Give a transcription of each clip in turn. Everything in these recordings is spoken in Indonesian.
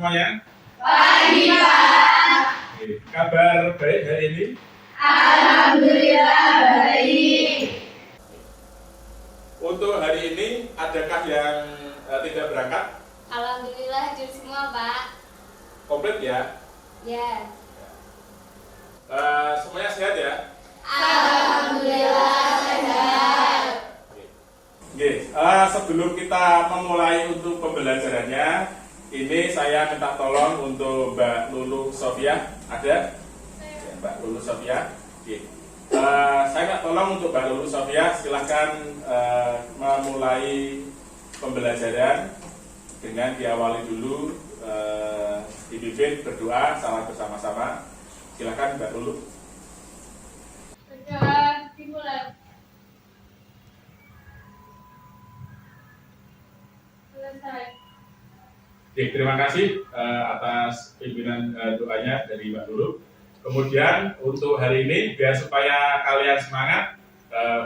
semuanya? Pagi, Pak. Oke, kabar baik hari ini? Alhamdulillah baik. Untuk hari ini, adakah yang tidak berangkat? Alhamdulillah hadir semua, Pak. Komplit ya? Ya. Semuanya sehat ya? Alhamdulillah sehat. Oke, sebelum kita memulai untuk pembelajarannya, ini saya minta tolong untuk Mbak Lulu Sofia. Ada? Ya, Mbak Lulu Sofia. Oke. Saya minta tolong untuk Mbak Lulu Sofia, silakan memulai pembelajaran dengan diawali dulu, dipimpin berdoa salam bersama-sama. Silakan Mbak Lulu. Berdoa dimulai. Selesai. Oke, terima kasih atas pimpinan doanya dari Mbak Lulu. Kemudian untuk hari ini, biar supaya kalian semangat,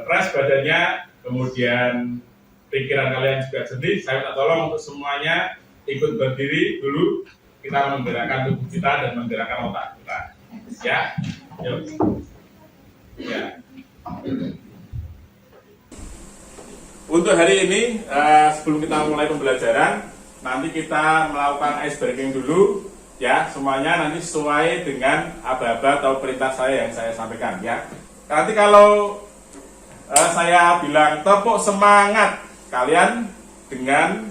fresh badannya, kemudian pikiran kalian juga jernih, saya minta tolong untuk semuanya ikut berdiri dulu. Kita menggerakkan tubuh kita dan menggerakkan otak kita. Ya, yuk. Ya. Untuk hari ini, sebelum kita mulai pembelajaran, nanti kita melakukan ice breaking dulu. Ya, semuanya nanti sesuai dengan aba-aba atau perintah saya yang saya sampaikan ya. Nanti kalau saya bilang tepuk semangat, kalian dengan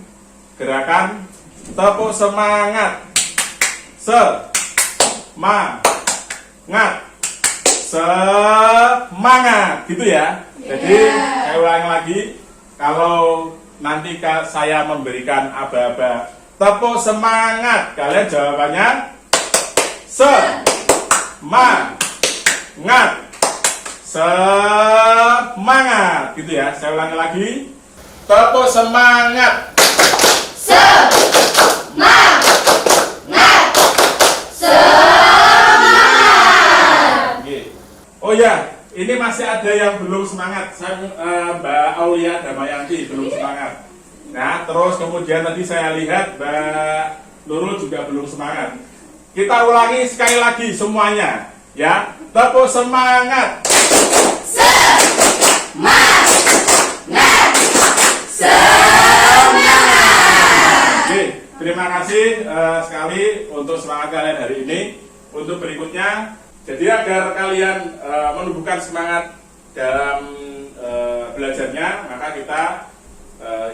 gerakan tepuk semangat. Semangat gitu ya. Jadi saya ulangi lagi, kalau nanti saya memberikan aba-aba tepuk semangat, kalian jawabannya semangat gitu ya. Saya ulangi lagi, tepuk semangat. Oh ya, ini masih ada yang belum semangat. Mbak Aulia Damayanti belum semangat. Nah, terus kemudian tadi saya lihat Mbak Nurul juga belum semangat. Kita ulangi sekali lagi semuanya, ya. Tepuk semangat. Oke, terima kasih sekali untuk semangat kalian hari ini. Untuk berikutnya, jadi agar kalian menumbuhkan semangat dalam belajarnya, maka kita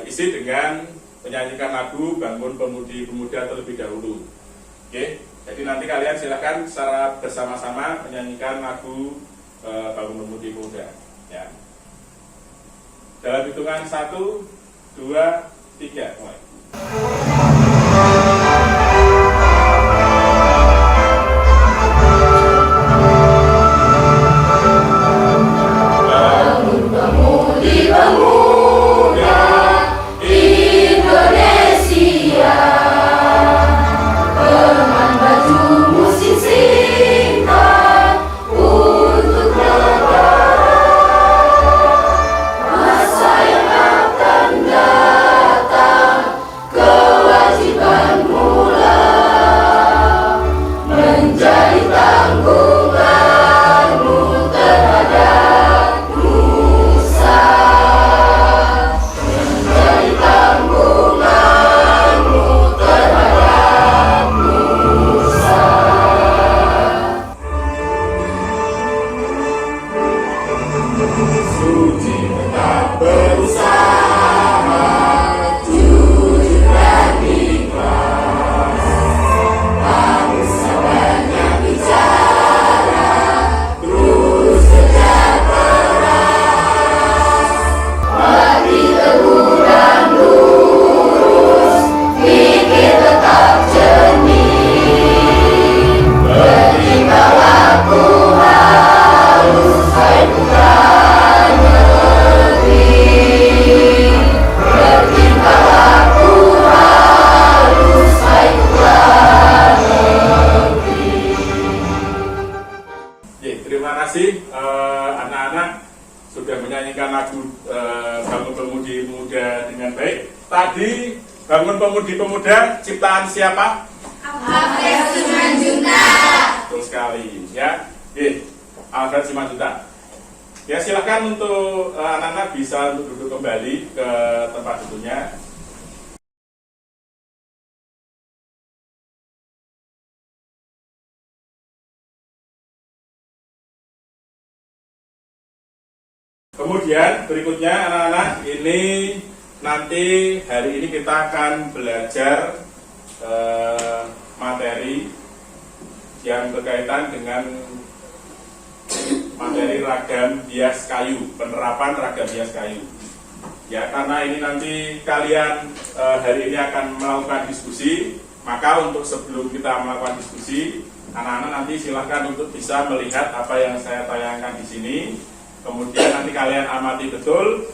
isi dengan menyanyikan lagu Bangun Pemudi Pemuda terlebih dahulu. Oke, jadi nanti kalian silakan secara bersama-sama menyanyikan lagu Bangun Pemudi Pemuda. Ya. Dalam hitungan 1, 2, 3, mulai. Bangun Pemudi Pemuda dengan baik. Tadi Bangun Pemudi Pemuda ciptaan siapa? Alfred Simanjuntak. Betul sekali, ya. Oke, Alfred Simanjuntak. Ya, silakan untuk anak-anak bisa untuk duduk kembali ke tempat duduknya. Kemudian berikutnya anak-anak, ini nanti hari ini kita akan belajar materi yang berkaitan dengan materi ragam hias kayu, penerapan ragam hias kayu. Ya, karena ini nanti kalian hari ini akan melakukan diskusi, maka untuk sebelum kita melakukan diskusi, anak-anak nanti silahkan untuk bisa melihat apa yang saya tayangkan di sini. Kemudian nanti kalian amati betul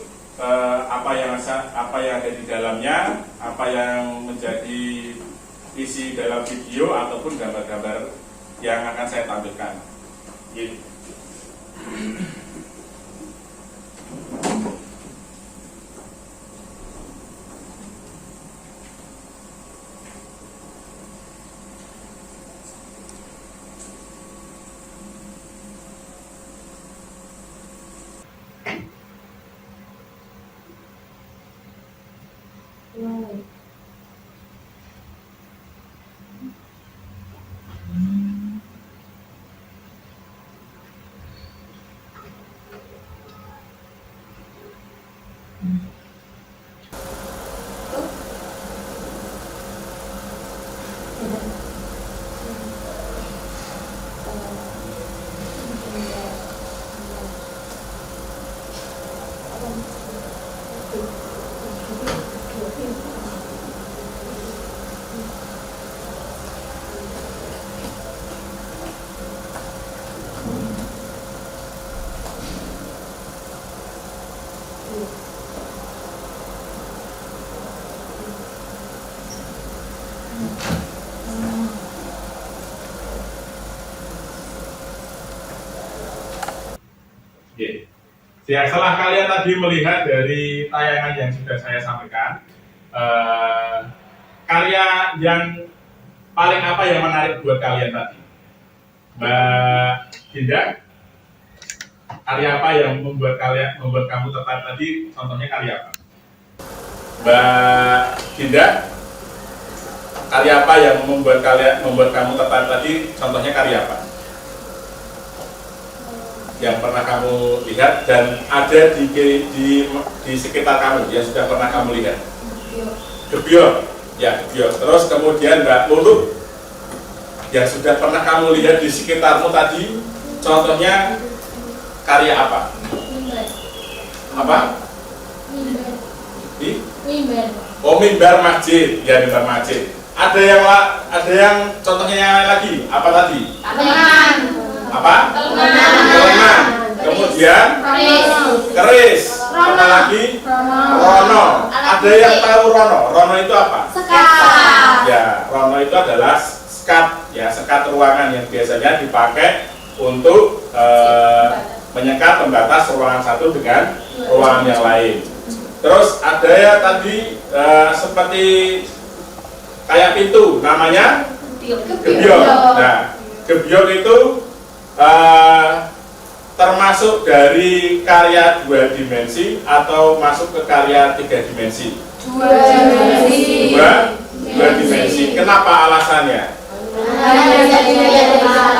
apa yang ada di dalamnya, apa yang menjadi isi dalam video ataupun gambar-gambar yang akan saya tampilkan. Gitu. Ya, setelah kalian tadi melihat dari tayangan yang sudah saya sampaikan, karya yang paling apa yang menarik buat kalian tadi? Mbak Dinda, karya apa yang membuat kamu tertarik tadi? Contohnya karya apa? Mbak Dinda, karya apa yang membuat kamu tertarik tadi? Contohnya karya apa? Yang pernah kamu lihat dan ada di sekitar kamu yang sudah pernah kamu lihat. Gebyok, ya gebyok. Terus kemudian Mbak Lulu, yang sudah pernah kamu lihat di sekitarmu tadi, contohnya karya apa? Apa? Mimbar. Oh, mimbar masjid, ya mimbar masjid. Ada yang contohnya yang lain lagi. Apa tadi? Teman. Apa? Teman. Kemudian keris. Apa lagi? Rono. Ada yang tahu rono? Rono itu apa? Sekat. Ya, rono itu adalah sekat, ya sekat ruangan yang biasanya dipakai untuk menyekat pembatas ruangan satu dengan ruangan yang lain. Terus ada ya tadi seperti kayak pintu, namanya gebyok. Nah, gebyok itu termasuk dari karya 2 dimensi atau masuk ke karya 3 dimensi? 2 dimensi. Kenapa alasannya?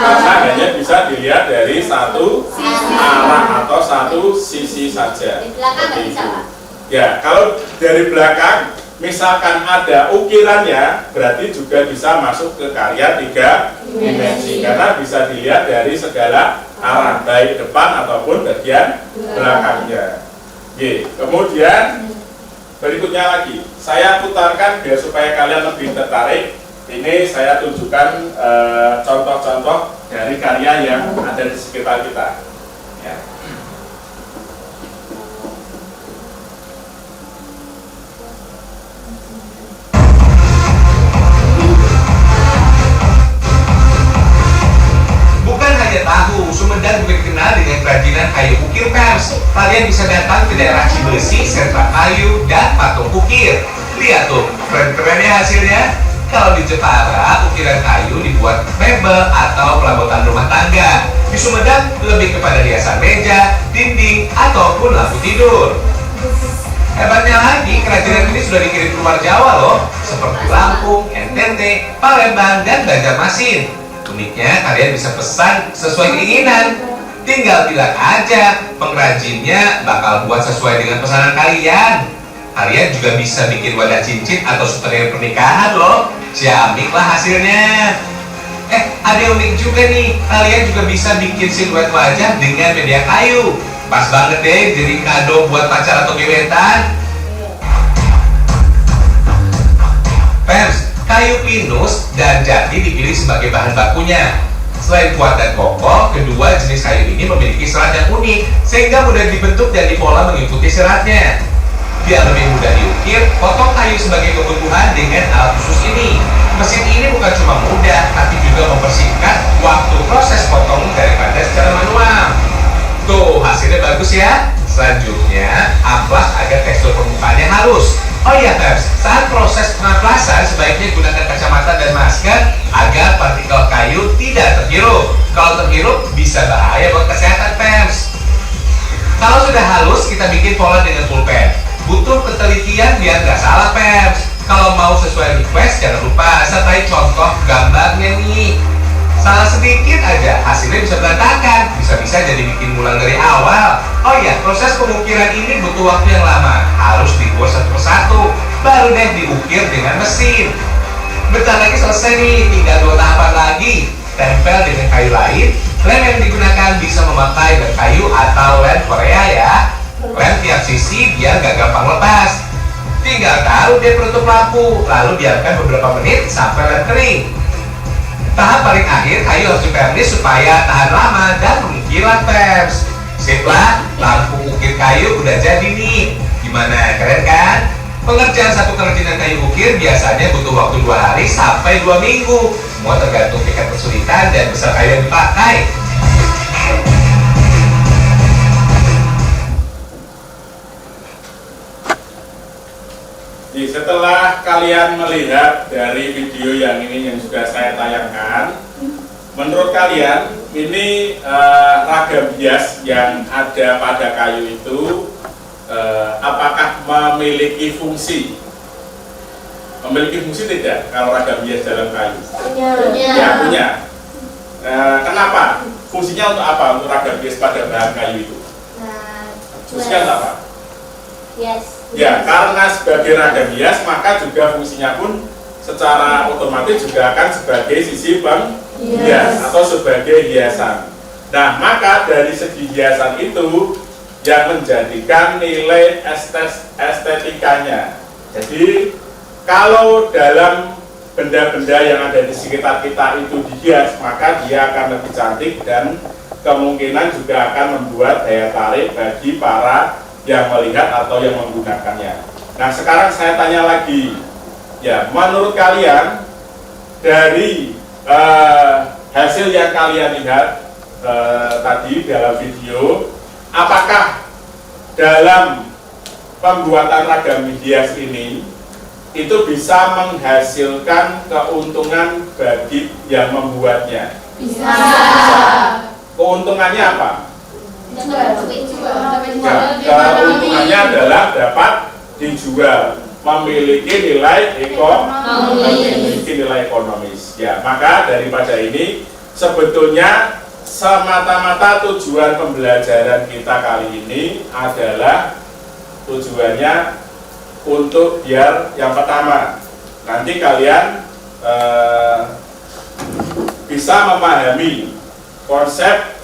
Karena hanya bisa dilihat dari satu arah atau satu sisi saja. Seperti itu. Ya, kalau dari belakang, misalkan ada ukirannya, berarti juga bisa masuk ke karya 3 dimensi karena bisa dilihat dari segala arah, baik depan ataupun bagian belakangnya. Oke, kemudian berikutnya lagi, saya putarkan biar supaya kalian lebih tertarik. Ini saya tunjukkan contoh-contoh dari karya yang ada di sekitar kita. Ya. Bukan hanya tahu, Sumedang juga dikenal dengan kerajinan kayu ukir pers. Kalian bisa datang ke daerah Cibesi, sentra kayu, dan patung ukir. Lihat tuh, keren-keren ya hasilnya. Kalau di Jepara, ukiran kayu dibuat mebel atau perabotan rumah tangga. Di Sumedang lebih kepada hiasan meja, dinding, ataupun lampu tidur. Hebatnya lagi, kerajinan ini sudah dikirim keluar Jawa loh, seperti Lampung, NTT, Palembang, dan Banjarmasin. Uniknya, kalian bisa pesan sesuai keinginan. Tinggal bilang aja, pengrajinnya bakal buat sesuai dengan pesanan kalian. Kalian juga bisa bikin wadah cincin atau souvenir pernikahan loh. Ciamik lah hasilnya. Ada yang unik juga nih. Kalian juga bisa bikin siluet wajah dengan media kayu. Pas banget deh jadi kado buat pacar atau gebetan. Pems, kayu pinus dan jati dipilih sebagai bahan bakunya. Selain kuat dan kokoh, kedua jenis kayu ini memiliki serat yang unik, sehingga mudah dibentuk dan dipola mengikuti seratnya. Biar lebih mudah diukir, potong kayu sebagai kebutuhan dengan alat khusus ini. Mesin ini bukan cuma mudah, tapi juga mempersingkat waktu proses potong daripada secara manual. Tuh, hasilnya bagus ya. Selanjutnya, amplas agar tekstur permukaannya halus. Oh iya, Pems, saat proses pengamplasan sebaiknya gunakan kacamata dan masker agar partikel kayu tidak terhirup. Kalau terhirup bisa bahaya buat kesehatan, Pems. Kalau sudah halus, kita bikin pola dengan pulpen. Butuh ketelitian biar nggak salah, Pems. Kalau mau sesuai request, jangan lupa sertai contoh gambarnya nih. Salah sedikit aja, hasilnya bisa berantakan. Bisa-bisa jadi bikin ulang dari awal. Oh iya, proses pengukiran ini butuh waktu yang lama. Harus dibuat satu persatu, baru deh diukir dengan mesin. Bentar lagi selesai nih, tinggal 2 tahapan lagi. Tempel dengan kayu lain. Lem yang digunakan bisa memakai lem kayu atau lem Korea ya. Lem tiap sisi biar gak gampang lepas. Tinggal taruh deh penutup lampu, lalu biarkan beberapa menit sampai lem kering. Tahap paling akhir, kayu harus dipernis supaya tahan lama dan mengkilat, Pems. Sip lah, lampu ukir kayu udah jadi nih. Gimana, keren kan? Pengerjaan satu kerajinan kayu ukir biasanya butuh waktu 2 hari sampai 2 minggu. Semua tergantung tingkat kesulitan dan besar kayu yang dipakai. Setelah kalian melihat dari video yang ini yang sudah saya tayangkan, menurut kalian ini ragam hias yang ada pada kayu itu apakah memiliki fungsi? Memiliki fungsi tidak kalau ragam hias dalam kayu? Punya. Ya, punya. Kenapa? Fungsinya untuk apa? Untuk ragam hias pada bahan kayu itu? Fungsinya untuk apa? Yes. Ya, karena sebagai ragam hias, maka juga fungsinya pun secara otomatis juga akan sebagai sisi penghias atau sebagai hiasan. Nah, maka dari segi hiasan itu yang menjadikan nilai estetikanya. Jadi, kalau dalam benda-benda yang ada di sekitar kita itu dihias, maka dia akan lebih cantik dan kemungkinan juga akan membuat daya tarik bagi para yang melihat atau yang menggunakannya. Nah, sekarang saya tanya lagi, ya, menurut kalian dari hasil yang kalian lihat tadi dalam video, apakah dalam pembuatan ragam hias ini itu bisa menghasilkan keuntungan bagi yang membuatnya? Bisa. Keuntungannya apa? Keuntungannya adalah dapat dijual, memiliki nilai ekonomis. Ya, maka daripada ini sebetulnya semata-mata tujuan pembelajaran kita kali ini adalah tujuannya untuk biar yang pertama nanti kalian bisa memahami konsep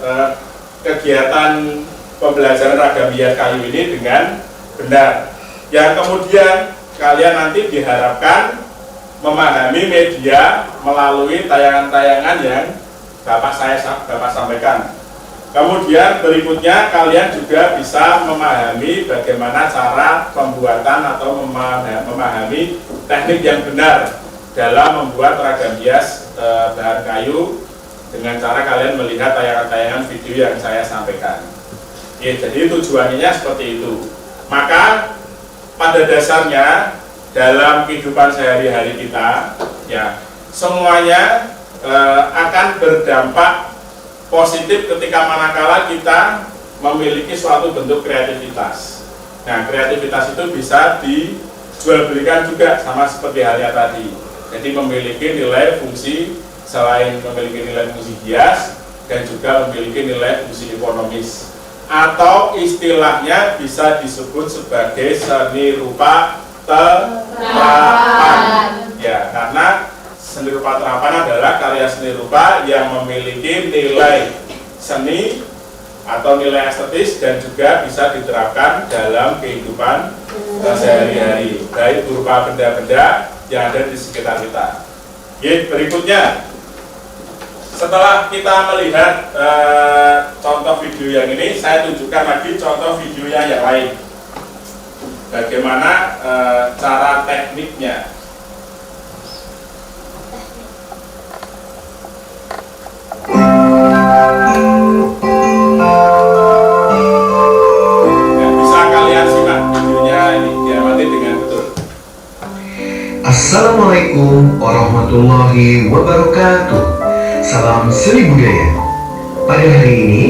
kegiatan pembelajaran ragam hias kayu ini dengan benar. Yang kemudian kalian nanti diharapkan memahami media melalui tayangan-tayangan yang Bapak sampaikan. Kemudian berikutnya kalian juga bisa memahami bagaimana cara pembuatan atau memahami teknik yang benar dalam membuat ragam hias bahan kayu dengan cara kalian melihat tayangan-tayangan video yang saya sampaikan. Oke, jadi tujuannya seperti itu. Maka pada dasarnya dalam kehidupan sehari-hari kita Ya, semuanya akan berdampak positif ketika manakala kita memiliki suatu bentuk kreativitas. Nah, kreativitas itu bisa dijual belikan juga sama seperti halnya tadi. Jadi memiliki nilai fungsi, selain memiliki nilai fungsi hias dan juga memiliki nilai fungsi ekonomis. Atau istilahnya bisa disebut sebagai seni rupa terapan. Ya, karena seni rupa terapan adalah karya seni rupa yang memiliki nilai seni atau nilai estetis dan juga bisa diterapkan dalam kehidupan sehari-hari, baik berupa benda-benda yang ada di sekitar kita. Oke, berikutnya, setelah kita melihat contoh video yang ini, saya tunjukkan lagi contoh videonya yang lain. Bagaimana cara tekniknya. Bisa kalian simak videonya ini, diamati dengan betul. Assalamualaikum warahmatullahi wabarakatuh. Salam seni budaya. Pada hari ini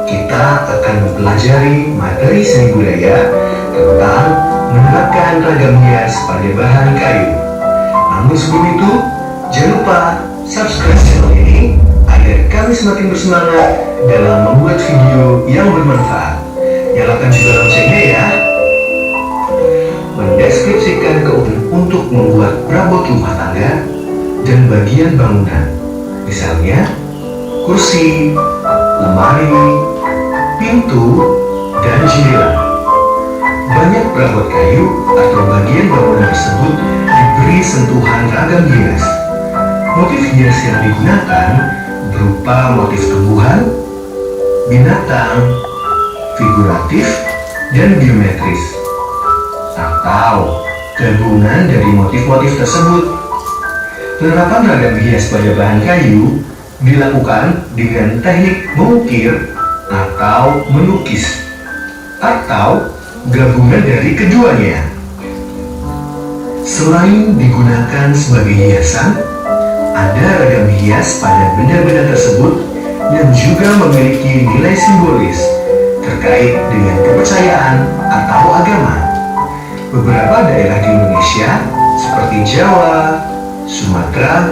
kita akan mempelajari materi seni budaya tentang menerapkan ragam hias pada bahan kayu. Namun sebelum itu, jangan lupa subscribe channel ini agar kami semakin bersemangat dalam membuat video yang bermanfaat. Nyalakan juga loncengnya ya. Mendeskripsikan keuntungan untuk membuat perabot rumah tangga dan bagian bangunan, misalnya kursi, lemari, pintu, dan jendela. Banyak perabot kayu atau bagian bangunan tersebut diberi sentuhan ragam hias. Motif hias yang digunakan berupa motif tumbuhan, binatang, figuratif, dan geometris, atau gabungan dari motif-motif tersebut. Penerapan ragam hias pada bahan kayu dilakukan dengan teknik mengukir atau melukis, atau gabungan dari keduanya. Selain digunakan sebagai hiasan, ada ragam hias pada benda-benda tersebut yang juga memiliki nilai simbolis terkait dengan kepercayaan atau agama. Beberapa daerah di Indonesia seperti Jawa, Sumatera,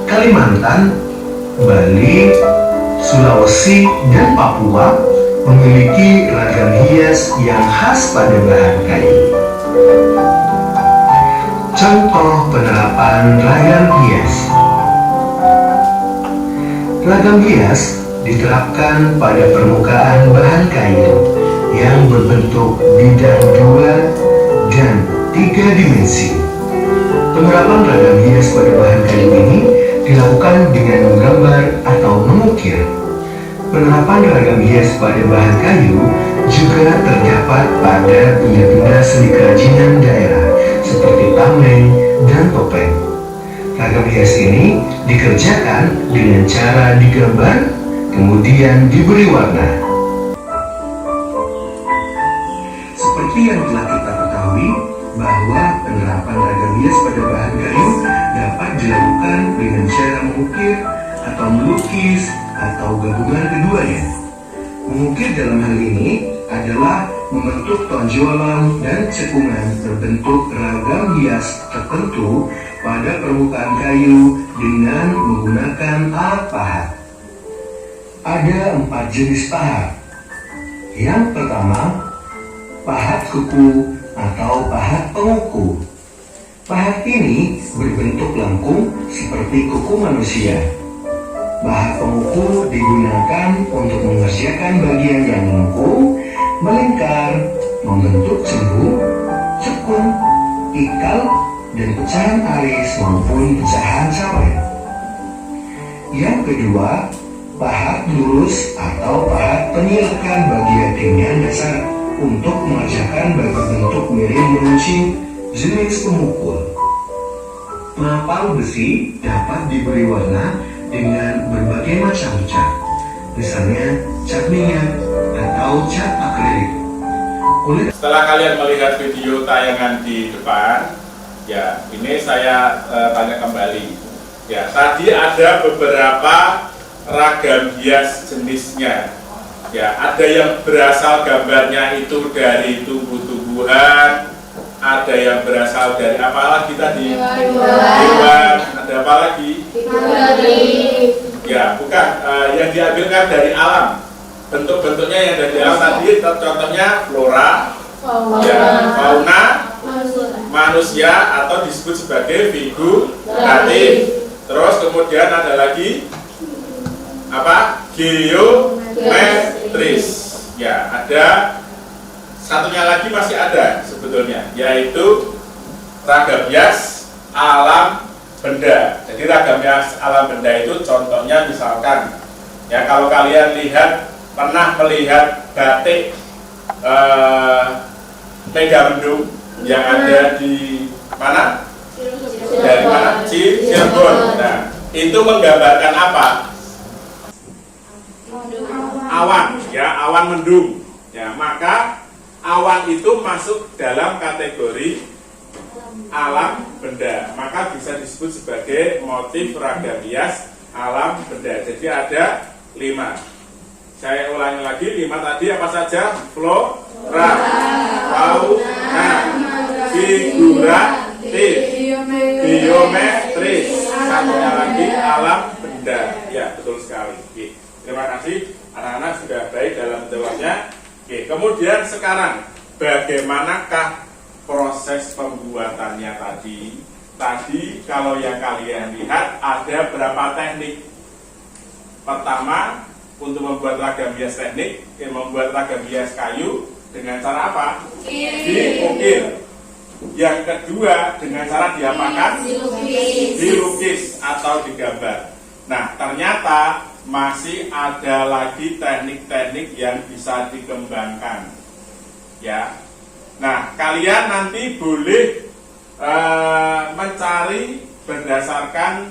Kalimantan, Bali, Sulawesi, dan Papua memiliki ragam hias yang khas pada bahan kayu. Contoh penerapan ragam hias. Ragam hias diterapkan pada permukaan bahan kayu yang berbentuk bidang 2 dan 3 dimensi. Penerapan ragam hias pada bahan kayu ini dilakukan dengan menggambar atau mengukir. Penerapan ragam hias pada bahan kayu juga terdapat pada benda-benda seni kerajinan daerah seperti tameng dan topeng. Ragam hias ini dikerjakan dengan cara digambar, kemudian diberi warna. Seperti yang telah kita ketahui, bahwa penerapan ragam hias pada bahan kayu dapat dilakukan dengan cara mengukir atau melukis atau gabungan keduanya. Mengukir dalam hal ini adalah membentuk tonjolan dan cekungan berbentuk ragam hias tertentu pada permukaan kayu dengan menggunakan alat pahat. Ada 4 jenis pahat. Yang pertama, pahat kuku atau pahat penguku. Pahat ini berbentuk lengkung seperti kuku manusia. Pahat penguku digunakan untuk mengerjakan bagian yang lengkung, melingkar, membentuk cembung, cekung, ikal, dan pecahan alis maupun pecahan cawer. Yang kedua, pahat lurus atau pahat penyilakan bagian dengan dasar untuk mengerjakan bentuk mirip meruncing jenis pemukul. Pelapang besi dapat diberi warna dengan berbagai macam cat, misalnya cat minyak atau cat akrilik. Setelah kalian melihat video tayangan di depan, Ya, ini saya tanya kembali. Ya, tadi ada beberapa ragam hias jenisnya. Ya, ada yang berasal gambarnya itu dari tumbuh-tumbuhan, ada yang berasal dari apa lagi tadi? Hewan. Ada apa lagi? Ya, bukan. Yang diambilkan dari alam. Bentuk-bentuknya yang dari alam tadi, contohnya flora, ya, fauna, manusia atau disebut sebagai figuratif. Terus kemudian ada lagi apa? Geometris. Ya, ada satunya lagi masih ada sebetulnya, yaitu ragam hias alam benda. Jadi ragam hias alam benda itu contohnya misalkan, ya kalau kalian pernah melihat batik Megamendung yang ada di mana? Dari mana? Cirebon. Nah, itu menggambarkan apa? Awan, ya, awan mendung. Ya, maka awan itu masuk dalam kategori alam benda. Maka bisa disebut sebagai motif ragam hias alam benda. Jadi ada 5. Saya ulangi lagi, 5 tadi apa saja? Flora, fauna, figuratif, geometris, satunya lagi alam benda. Ya, betul sekali. Oke. Terima kasih anak-anak sudah baik dalam jawabnya. Oke, kemudian sekarang bagaimanakah proses pembuatannya tadi? Tadi kalau yang kalian lihat ada berapa teknik. Pertama, untuk membuat ragam hias teknik, membuat ragam hias kayu dengan cara apa? Diukir. Yang kedua, dengan cara diapakan? Dilukis atau digambar. Nah, ternyata masih ada lagi teknik-teknik yang bisa dikembangkan. Ya. Nah, kalian nanti boleh mencari berdasarkan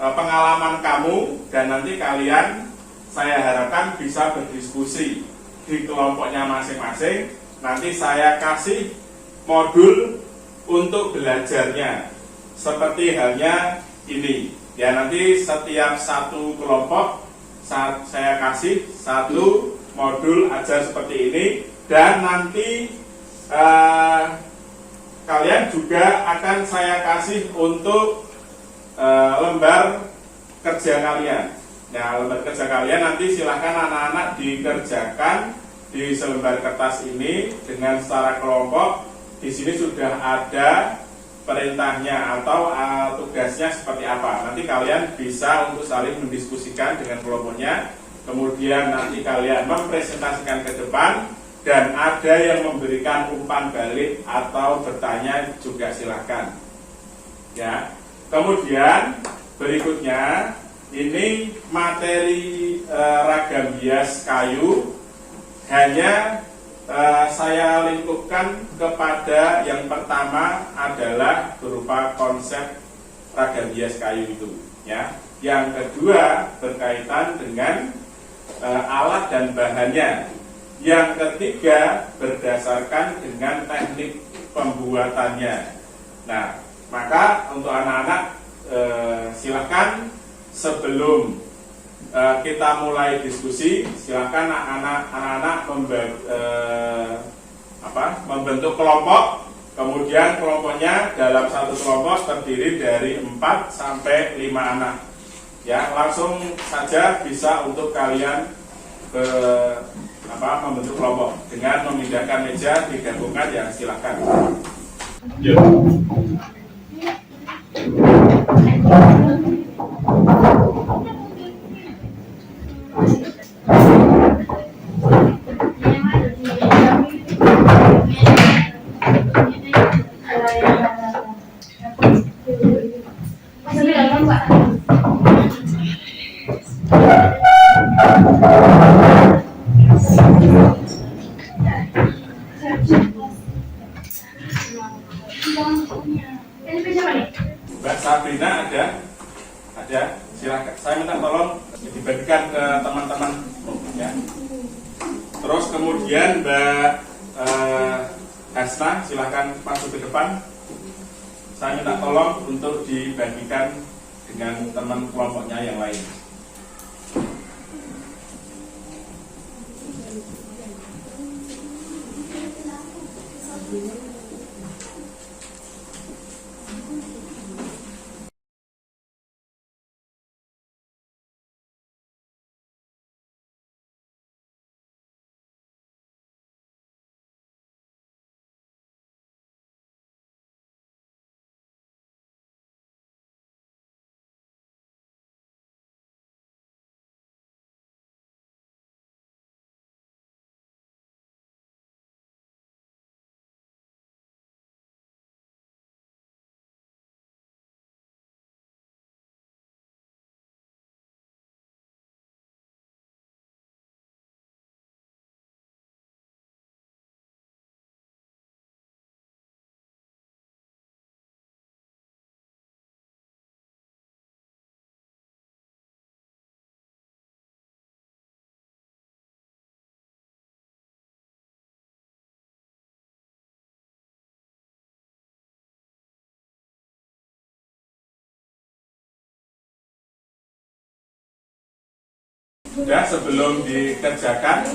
pengalaman kamu, dan nanti kalian, saya harapkan bisa berdiskusi di kelompoknya masing-masing. Nanti saya kasih modul untuk belajarnya seperti halnya ini. Ya, nanti setiap satu kelompok saya kasih satu modul ajar seperti ini, dan nanti kalian juga akan saya kasih untuk lembar kerja kalian. Nah, lembar kerja kalian nanti silahkan anak-anak dikerjakan di selembar kertas ini dengan secara kelompok. Di sini sudah ada perintahnya atau tugasnya seperti apa. Nanti kalian bisa untuk saling mendiskusikan dengan kelompoknya. Kemudian nanti kalian mempresentasikan ke depan, dan ada yang memberikan umpan balik atau bertanya juga silahkan. Ya. Kemudian berikutnya ini materi ragam hias kayu hanya saya lingkupkan kepada yang pertama adalah berupa konsep ragam hias kayu itu, ya. Yang kedua berkaitan dengan alat dan bahannya. Yang ketiga berdasarkan dengan teknik pembuatannya. Nah, maka untuk anak-anak silakan sebelum kita mulai diskusi, silakan anak-anak membentuk kelompok. Kemudian kelompoknya dalam satu kelompok terdiri dari 4 sampai 5 anak. Ya, langsung saja bisa untuk kalian membentuk kelompok dengan memindahkan meja, digabungkan, ya silakan. Yuk. Mbak Sabrina ada, silakan. Saya minta tolong dibagikan ke teman-teman, ya. Terus kemudian Mbak Hasna, silakan masuk ke depan. saya minta tolong untuk dibagikan dengan teman kelompoknya yang lain. Sudah, sebelum dikerjakan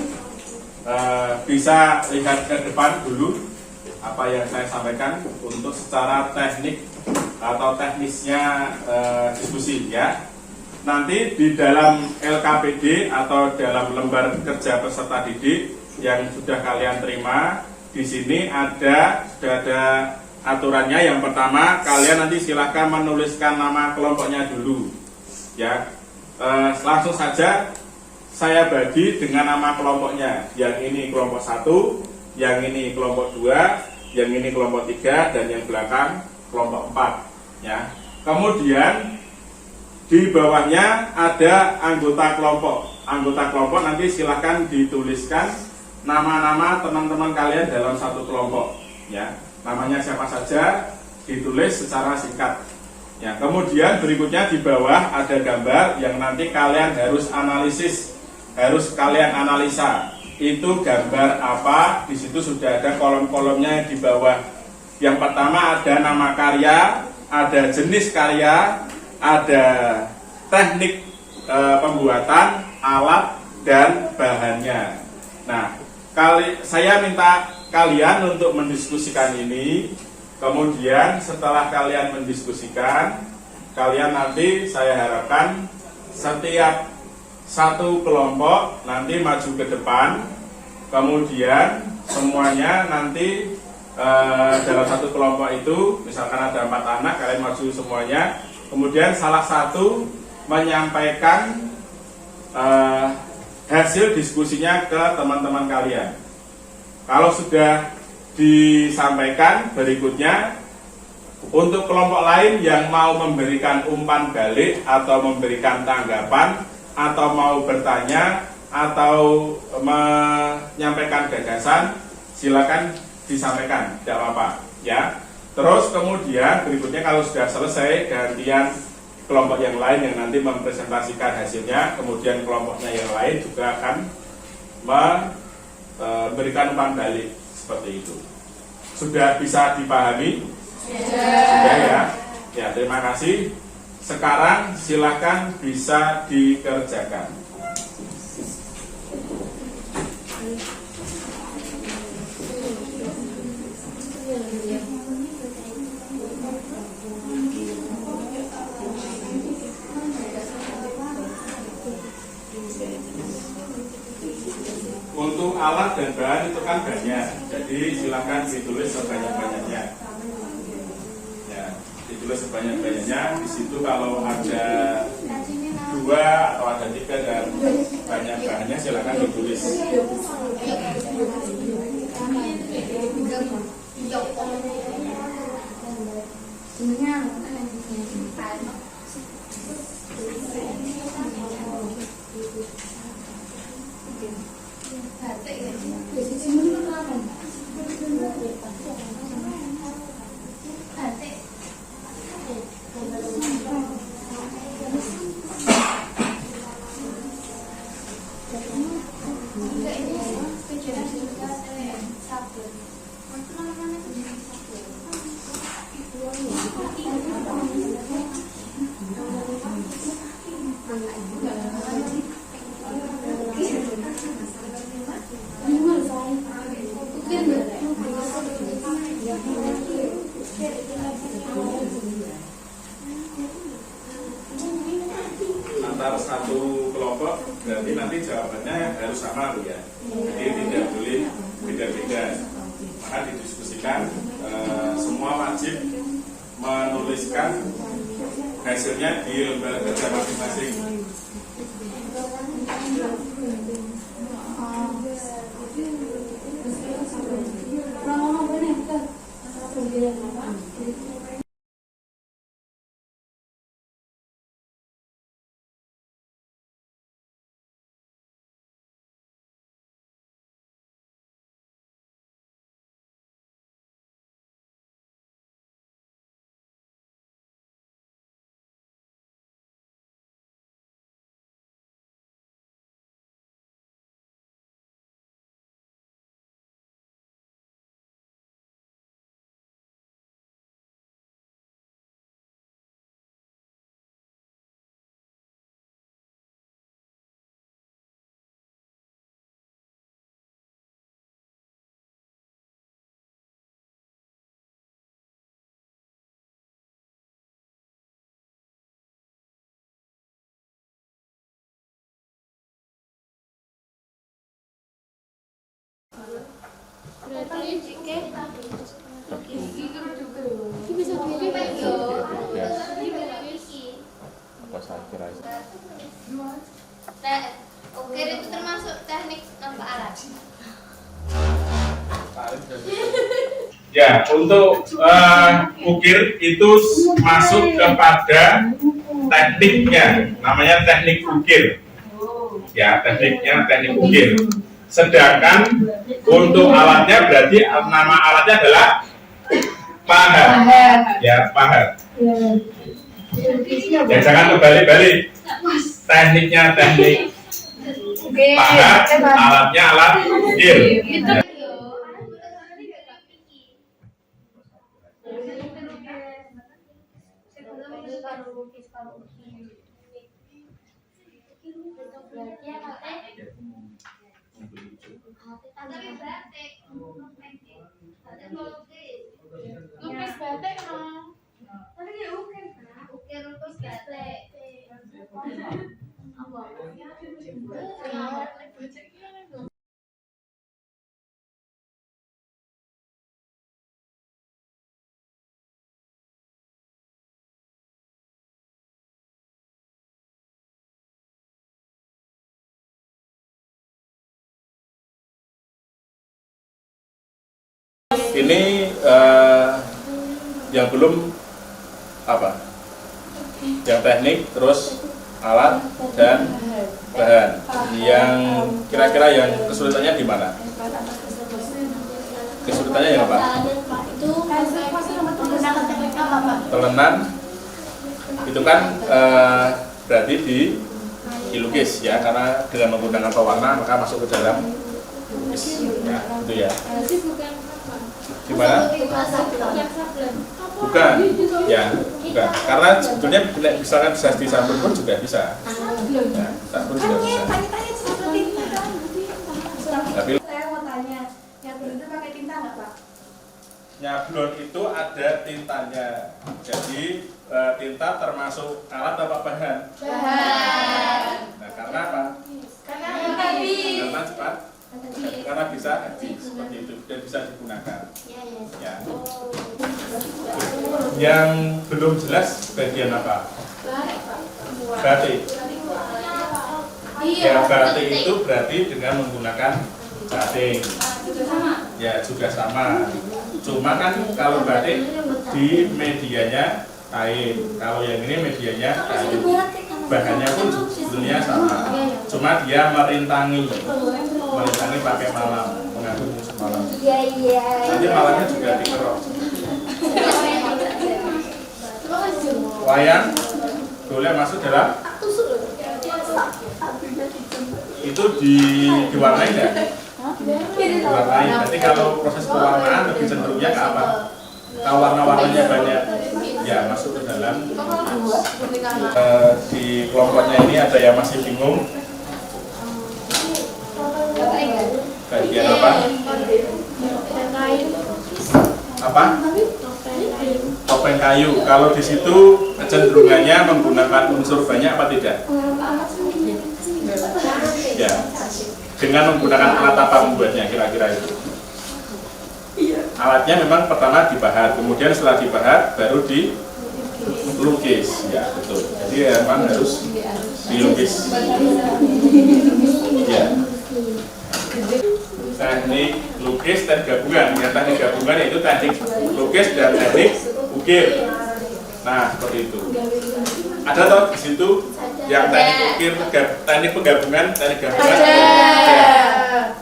bisa lihat ke depan dulu apa yang saya sampaikan untuk secara teknik atau teknisnya diskusi ya. Nanti di dalam LKPD atau dalam lembar kerja peserta didik yang sudah kalian terima, di sini sudah ada aturannya. Yang pertama, kalian nanti silahkan menuliskan nama kelompoknya dulu ya. Langsung saja saya bagi dengan nama kelompoknya. Yang ini kelompok 1, yang ini kelompok 2, yang ini kelompok 3, dan yang belakang kelompok 4 ya. Kemudian di bawahnya ada anggota kelompok. Anggota kelompok nanti silahkan dituliskan nama-nama teman-teman kalian dalam satu kelompok ya. Namanya siapa saja ditulis secara singkat ya. Kemudian berikutnya di bawah ada gambar yang nanti kalian harus analisis, harus kalian analisa itu gambar apa. Di situ sudah ada kolom-kolomnya di bawah. Yang pertama ada nama karya, ada jenis karya, ada teknik pembuatan, alat, dan bahannya. Nah, saya minta kalian untuk mendiskusikan ini. Kemudian setelah kalian mendiskusikan, kalian nanti saya harapkan setiap satu kelompok nanti maju ke depan. Kemudian semuanya nanti dalam satu kelompok itu, misalkan ada 4 anak, kalian maju semuanya. Kemudian salah satu menyampaikan hasil diskusinya ke teman-teman kalian. Kalau sudah disampaikan, berikutnya untuk kelompok lain yang mau memberikan umpan balik atau memberikan tanggapan atau mau bertanya atau menyampaikan gagasan, silakan disampaikan, tidak apa-apa ya. Terus kemudian berikutnya kalau sudah selesai, gantian kelompok yang lain yang nanti mempresentasikan hasilnya. Kemudian kelompoknya yang lain juga akan memberikan umpan balik seperti itu. Sudah bisa dipahami? Sudah ya. Ya, terima kasih. Sekarang silakan bisa dikerjakan. Untuk alat dan bahan itu kan banyak, jadi silakan ditulis sebanyak-banyaknya. Ya, ditulis sebanyak-banyaknya. Di situ kalau ada 2 atau ada 3 dan banyak bahannya, silakan ditulis. berarti nanti jawabannya harus sama Bu ya. Jadi tidak boleh beda-beda. Maka didiskusikan, semua wajib menuliskan hasilnya di lembar kerja masing-masing. Berarti bisa Apa saya kira itu? Ukir itu termasuk teknik tanpa alat. Ya, untuk ukir itu masuk kepada tekniknya, namanya teknik ukir. Ya, tekniknya teknik ukir. Sedangkan untuk alatnya berarti nama alatnya adalah pahat. Ya, pahat. Ya, jangan terbalik-balik. Tekniknya teknik pahat, alatnya alat ukir. Ya. Tapi batik. lukis batik no. Tapi dia ukir kan? Ukir lukis batik. Ini yang belum apa? Yang teknik, terus alat dan bahan. Yang kira-kira yang kesulitannya di mana? Kesulitannya yang apa? Itu menggunakan teknik apa, Pak? Telenan itu kan berarti dilukis ya, karena dengan menggunakan pewarna maka masuk ke dalam lukis ya, itu ya. Gimana? Bukan, ya, bukan. Karena sebetulnya misalkan bisa disabun pun juga bisa. Ya, sabun juga bisa. Tapi Saya mau tanya, yang itu pakai tinta nggak, Pak? nyablon itu ada tintanya. Jadi tinta termasuk alat apa bahan? Bahan. Nah, karena apa? Karena habis. Karena cepat. Karena bisa habis seperti itu dan bisa digunakan. Ya. Yang belum jelas bagian apa? Batik. Ya, batik itu berarti dengan menggunakan batik. Ya, juga sama. Cuma kan kalau batik di medianya kain. Kalau yang ini medianya kain. Bahannya pun sebetulnya sama. Cuma dia merintangi pakai malam, mengandung unsur malam. Nanti malamnya juga dikerok. Wayang boleh masuk dalam itu diwarnai nggak? Diwarnai. Nanti kalau proses pewarnaan lebih cenderungnya ke apa? Kalau warna-warnanya banyak, ya masuk ke dalam. Di kelompoknya ini ada yang masih bingung. Bagian apa? Apa? Topeng kayu. Kalau di situ kecenderungannya menggunakan unsur banyak apa tidak? Ya, dengan menggunakan alat apa membuatnya kira-kira itu? Alatnya memang pertama dibahat, kemudian setelah dibahat baru dilukis. Ya, betul. Jadi memang harus dilukis. Ya. Teknik lukis dan gabungan. Ya, teknik gabungan yaitu teknik lukis dan teknik ukir. Nah, seperti itu. Ada toh di situ yang teknik ukir, teknik penggabungan, teknik gabungan? Ada.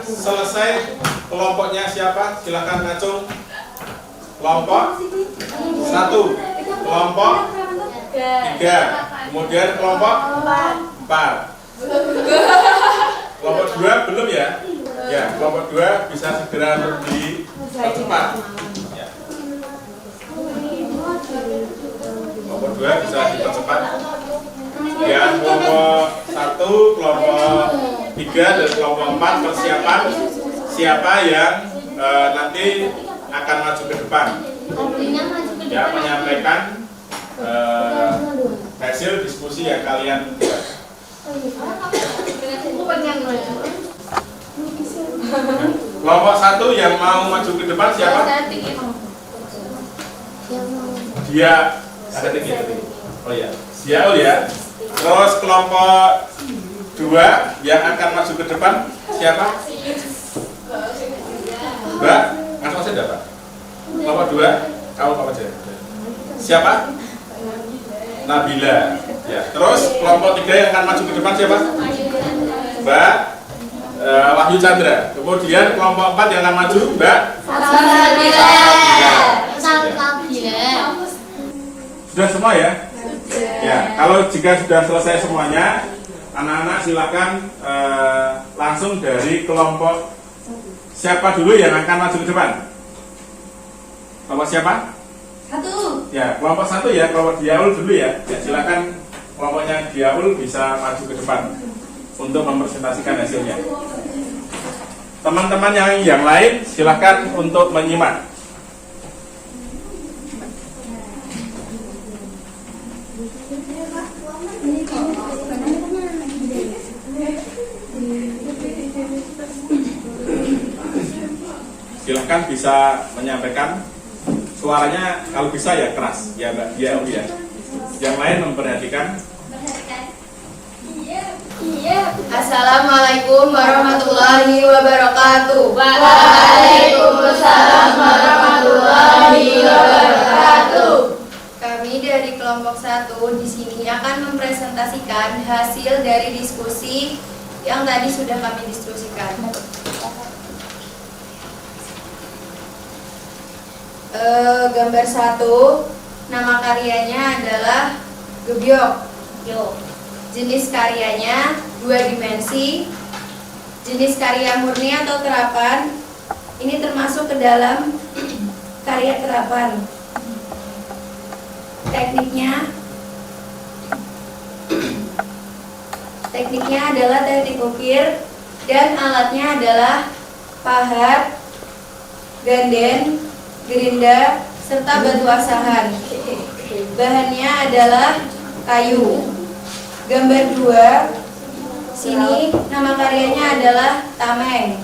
Selesai kelompoknya siapa? Silakan ngacung. Kelompok 1, kelompok 3, kemudian kelompok 4. Kelompok 2 belum ya? Ya, kelompok 2 bisa segera dipercepat. Ya. Kelompok 2 bisa dipercepat. Ya, kelompok 1, kelompok 3 dan kelompok 4 persiapan siapa yang nanti akan maju ke depan, ya, menyampaikan hasil diskusi yang kalian buat. Kelompok 1 yang mau maju ke depan siapa? Dia ada tinggi. Oh ya, dia ya. Terus kelompok 2 yang akan maju ke depan siapa? Mbak, masuk saja Pak. Kelompok 2, kamu apa aja? Siapa? Nabila. Ya. Terus kelompok 3 yang akan maju ke depan siapa? Mbak Wahyu Chandra. Kemudian kelompok 4 yang akan maju Mbak Salsabila. Sudah semua ya? Ya. Kalau jika sudah selesai semuanya, anak-anak silakan langsung dari kelompok siapa dulu yang akan maju ke depan? Kelompok siapa? 1. Ya, kelompok 1 ya, kelompok Diaul dulu ya. Ya, silakan kelompoknya Diaul bisa maju ke depan untuk mempresentasikan hasilnya. Teman-teman yang lain silakan untuk menyimak. Silahkan bisa menyampaikan suaranya, kalau bisa ya keras ya Mbak Dia ya. Yang lain memperhatikan. Assalamualaikum warahmatullahi wabarakatuh. Waalaikumsalam warahmatullahi wabarakatuh. Kami dari kelompok 1 di sini akan mempresentasikan hasil dari diskusi yang tadi sudah kami diskusikan. Gambar 1, nama karyanya adalah gebyok. Jenis karyanya 2 dimensi. Jenis karya murni atau terapan. Ini termasuk ke dalam karya terapan. Tekniknya adalah teknik ukir dan alatnya adalah pahat, ganden, gerinda, serta batu asahan. Bahannya adalah kayu. Gambar 2, sini nama karyanya adalah tameng.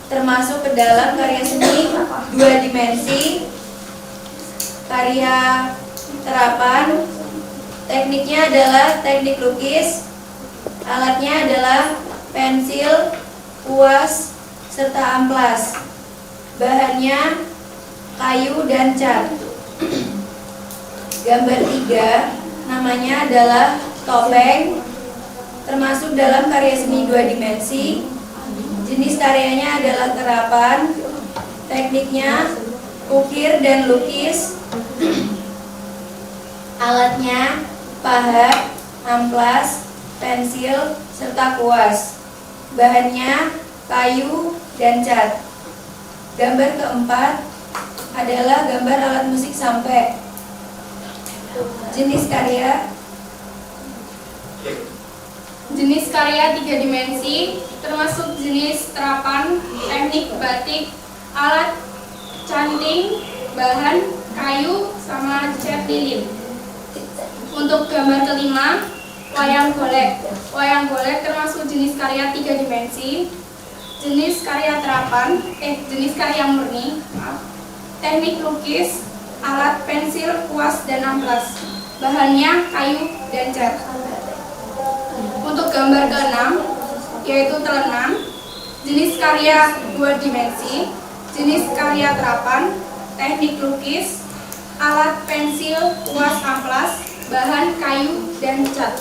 Termasuk ke dalam karya seni 2 dimensi, karya terapan. Tekniknya adalah teknik lukis. Alatnya adalah pensil, kuas, serta amplas. Bahannya kayu dan cat. Gambar 3, namanya adalah topeng. Termasuk dalam karya seni 2 dimensi. Jenis karyanya adalah terapan. Tekniknya ukir dan lukis. Alatnya pahat, amplas, pensil, serta kuas. Bahannya kayu dan cat. Gambar keempat adalah gambar alat musik sampai. Jenis karya 3 dimensi, termasuk jenis terapan, teknik batik, alat canting, bahan kayu, sama cat lilin. Untuk gambar kelima, wayang golek. Wayang golek termasuk jenis karya 3 dimensi, jenis karya terapan, jenis karya murni, teknik lukis, alat pensil, kuas, dan amplas. Bahannya kayu dan cat. Untuk gambar keenam, yaitu telenam, jenis karya 2 dimensi, jenis karya terapan, teknik lukis, alat pensil, kuas, amplas, bahan kayu dan cat.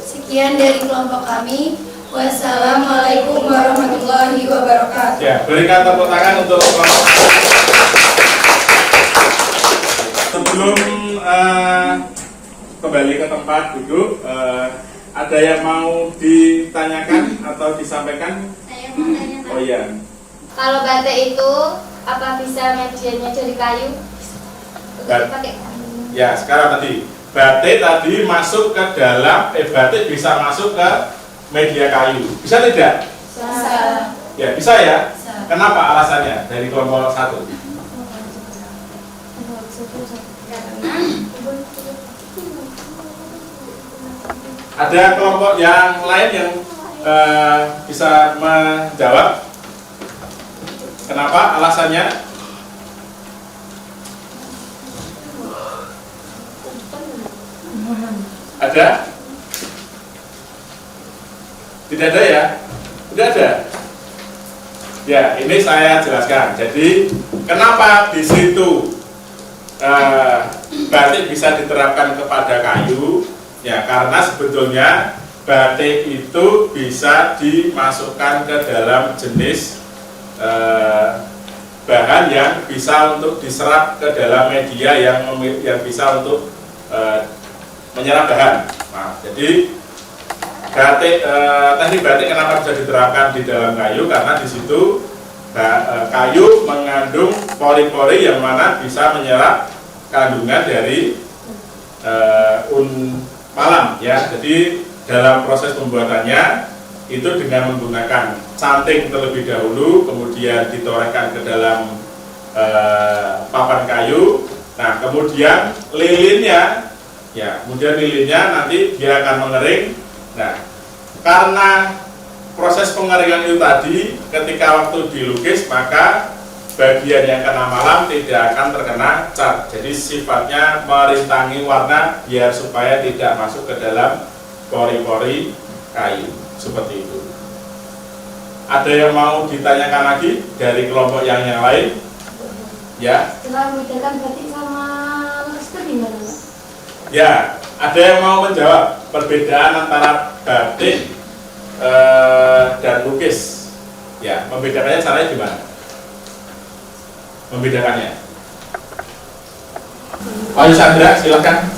Sekian dari kelompok kami. Wassalamualaikum warahmatullahi wabarakatuh. Ya, berikan tepuk tangan untuk kelompok. Sebelum kembali ke tempat duduk, ada yang mau ditanyakan atau disampaikan? Saya mau tanya. Oh iya. Kalau batik itu apa bisa medianya dari kayu? Pakai kayu. Ya, sekarang tadi batik tadi masuk ke dalam batik bisa masuk ke media kayu. Bisa tidak? Bisa. Ya, bisa ya. Bisa. Kenapa alasannya dari kelompok 1? Ada kelompok yang lain yang bisa menjawab? Kenapa? Alasannya? Ada? Tidak ada ya? Tidak ada. Ya, ini saya jelaskan. Jadi, kenapa di situ batik bisa diterapkan kepada kayu? Ya, karena sebetulnya batik itu bisa dimasukkan ke dalam jenis bahan yang bisa untuk diserap ke dalam media yang bisa untuk menyerap bahan. Nah, jadi teknik batik kenapa bisa diterapkan di dalam kayu? Karena di situ kayu mengandung pori-pori yang mana bisa menyerap kandungan dari malam ya. Jadi dalam proses pembuatannya itu dengan menggunakan canting terlebih dahulu, kemudian ditorehkan ke dalam papan kayu. Nah, kemudian lilinnya nanti dia akan mengering. Nah, karena proses pengeringan itu tadi ketika waktu dilukis, maka bagian yang kena malam tidak akan terkena cat. Jadi sifatnya merintangi warna biar supaya tidak masuk ke dalam pori-pori kayu. Seperti itu. Ada yang mau ditanyakan lagi dari kelompok yang lain? Ya. Setelah membedakan batik sama lukis itu gimana, Pak? Ya, ada yang mau menjawab perbedaan antara batik dan lukis? Ya, membedakannya caranya gimana? Membedakannya? Pak Sandra, silakan.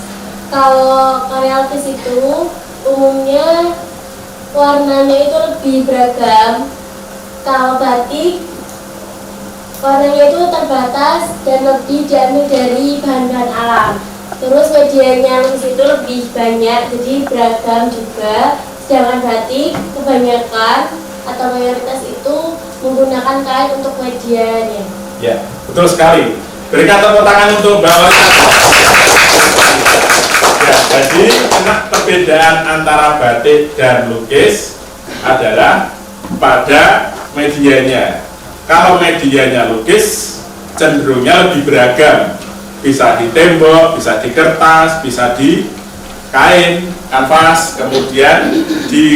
Kalau karya lukis itu umumnya warnanya itu lebih beragam. Kalau batik warnanya itu terbatas dan lebih diambil dari bahan-bahan alam. Terus medianya lukis itu lebih banyak, jadi beragam juga. Sedangkan batik kebanyakan atau mayoritas itu menggunakan kain untuk medianya. Ya, betul sekali. Berikan tepuk tangan untuk Mbak Wanita. Ya, jadi perbedaan antara batik dan lukis adalah pada medianya. Kalau medianya lukis, cenderungnya lebih beragam. Bisa di tembok, bisa di kertas, bisa di kain, kanvas, kemudian di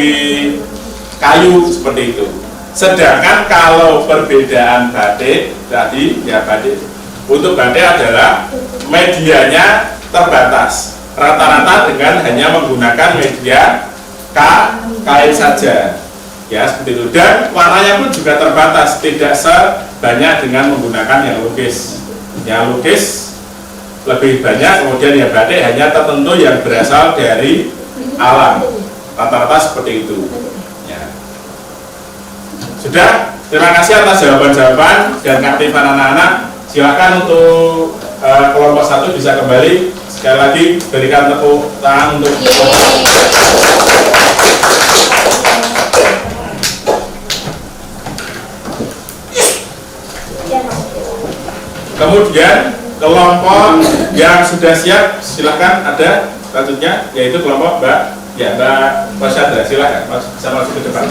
kayu seperti itu. Sedangkan kalau perbedaan batik tadi, ya batik untuk batik adalah medianya terbatas, rata-rata dengan hanya menggunakan media kain saja, ya seperti itu. Dan warnanya pun juga terbatas, tidak sebanyak dengan menggunakan yang lukis. Yang lukis lebih banyak, kemudian yang batik hanya tertentu yang berasal dari alam, rata-rata seperti itu. Ya. Sudah, terima kasih atas jawaban-jawaban dan keaktifan anak-anak. Silakan untuk kelompok 1 bisa kembali. Sekali lagi berikan tepuk tangan untuk kemudian kelompok yang sudah siap silakan ada selanjutnya, yaitu kelompok Mbak Rosyadra. Silakan bisa masuk ke depan.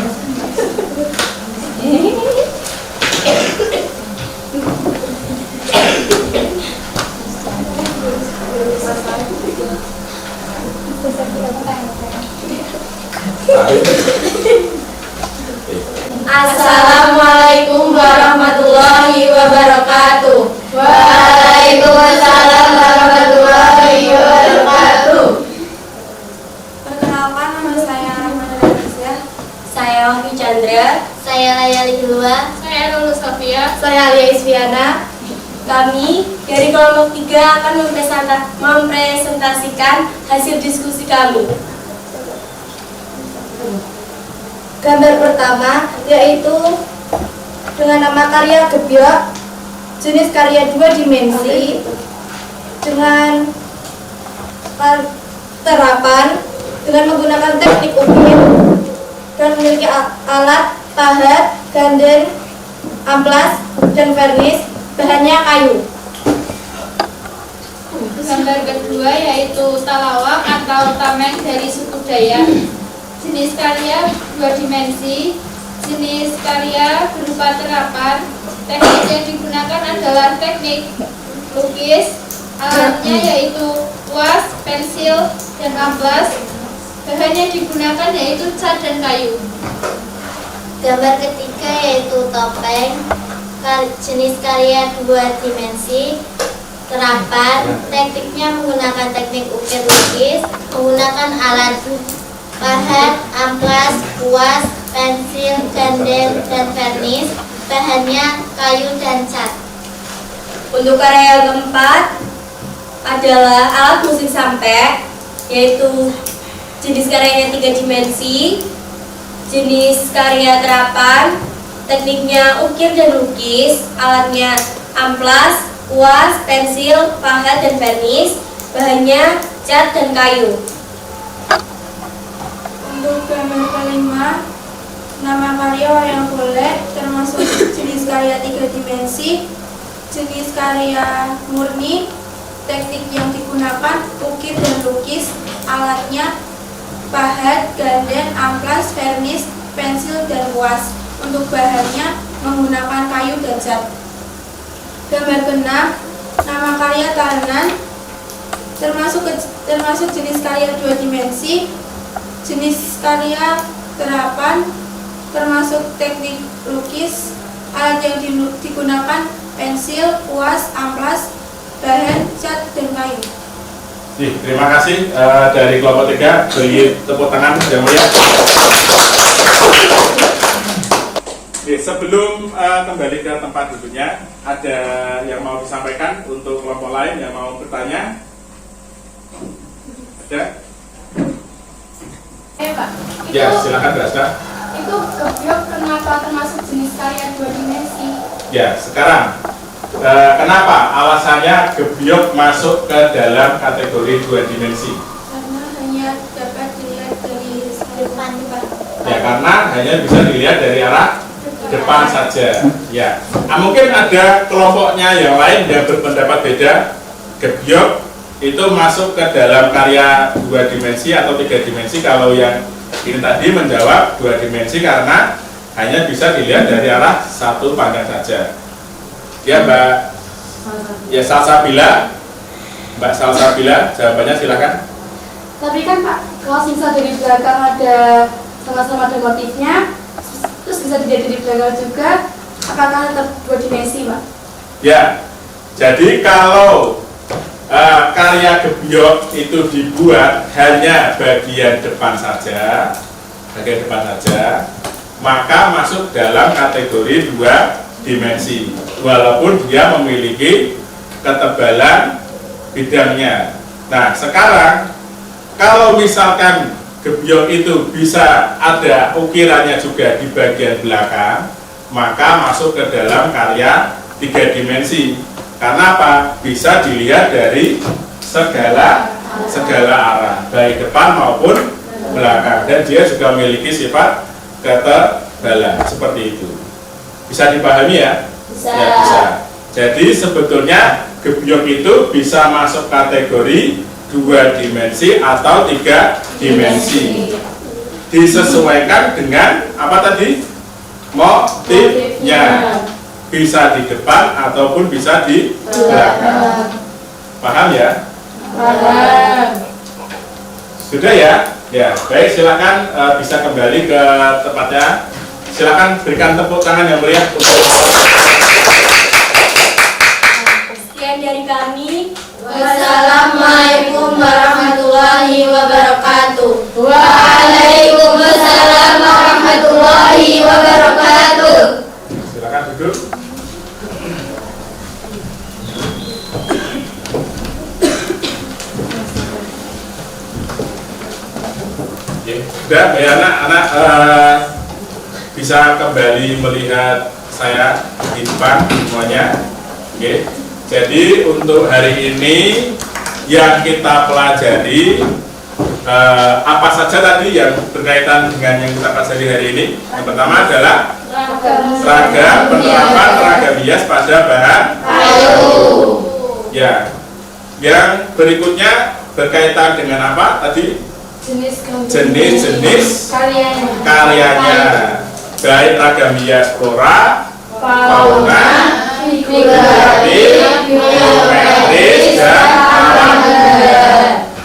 Assalamualaikum warahmatullahi wabarakatuh. Waalaikumsalam warahmatullahi wabarakatuh. Perkenalkan, nama saya Rahmana Raisa. Saya Wahyu Chandra. Saya Layali Hilwa. Saya Lulus Sofia. Saya Alia Isviana. Kami dari kelompok 3 akan mempresentasikan hasil diskusi kami. Gambar pertama yaitu dengan nama karya gebyok, jenis karya 2 dimensi dengan terapan dengan menggunakan teknik ukir dan memiliki alat pahat, ganden, amplas, dan vernis. Bahannya kayu. Gambar kedua yaitu talawak atau tameng dari suku Dayak. Jenis karya 2 dimensi, jenis karya berupa terapan. Teknik yang digunakan adalah teknik lukis. Alatnya yaitu kuas, pensil, dan amplas. Bahan yang digunakan yaitu cat dan kayu. Gambar ketiga yaitu topeng, jenis karya 2 dimensi, terapan. Tekniknya menggunakan teknik ukir lukis, menggunakan alat pahat, amplas, kuas, pensil, ganden, dan vernis. Bahannya kayu dan cat. Untuk karya yang keempat adalah alat musik sampek, yaitu jenis karyanya 3 dimensi, jenis karya terapan, tekniknya ukir dan lukis, alatnya amplas, kuas, pensil, pahat, dan vernis. Bahannya cat dan kayu. Untuk gambar kelima, nama karya wayang golek termasuk jenis karya 3 dimensi, jenis karya murni. Teknik yang digunakan ukir dan lukis, alatnya pahat, ganden, amplas, vernis, pensil, dan kuas. Untuk bahannya menggunakan kayu dan cat. Gambar keenam, nama karya tahanan termasuk jenis karya 2 dimensi, jenis karya terapan, termasuk teknik lukis. Alat yang digunakan pensil, kuas, amplas, bahan, cat, dan kayu. Terima kasih dari kelompok 3. Beri tepuk tangan yang mulia. Sebelum kembali ke tempat duduknya, ada yang mau disampaikan untuk kelompok lain yang mau bertanya? Ada? Pak, Ya, silakan Raska. itu gebyok kenapa termasuk jenis karya 2 dimensi? Ya, sekarang kenapa alasannya gebyok masuk ke dalam kategori 2 dimensi? Karena hanya dapat dilihat dari depan. Ya, karena hanya bisa dilihat dari arah depan saja. Ya, mungkin ada kelompoknya yang lain yang berpendapat beda. Gebyok itu masuk ke dalam karya 2 dimensi atau 3 dimensi. Kalau yang ini tadi menjawab 2 dimensi karena hanya bisa dilihat dari arah satu pandang saja. Ya, Mbak. Ya, Salsabila. Mbak Salsabila, jawabannya silakan. Tapi kan Pak, kalau misal dari belakang ada sama-sama ada motifnya, terus bisa dilihat dari belakang juga, apakah tetap 2 dimensi, Pak? Ya, jadi kalau karya gebyok itu dibuat hanya bagian depan saja, maka masuk dalam kategori 2 dimensi, walaupun dia memiliki ketebalan bidangnya. Nah, sekarang kalau misalkan gebyok itu bisa ada ukirannya juga di bagian belakang, maka masuk ke dalam karya 3 dimensi. Karena apa? Bisa dilihat dari segala arah, baik depan maupun belakang, dan dia juga memiliki sifat ketebalan seperti itu. Bisa dipahami ya? Bisa. Ya, bisa. Jadi sebetulnya gebyok itu bisa masuk kategori 2 dimensi atau 3 dimensi. Disesuaikan dengan apa tadi? Motifnya. Bisa di depan ataupun bisa di belakang. Paham ya? Paham. Sudah ya? Ya, baik, silakan bisa kembali ke tempatnya. Silakan berikan tepuk tangan yang meriah untuk Sekian dari kami. Wassalamualaikum warahmatullahi wabarakatuh. Waalaikumsalam warahmatullahi wabarakatuh. silakan duduk. Oke, sudah ya anak-anak bisa kembali melihat saya di depan semuanya. Oke, jadi untuk hari ini yang kita pelajari apa saja tadi yang berkaitan dengan yang kita pelajari hari ini. Yang pertama adalah seragam, penerapan seragam hias pada bahan kayu. Ya, yang berikutnya berkaitan dengan apa tadi? Jenis-jenis karyanya, baik ragam hias flora, fauna, figuratif, geometris, dan alam.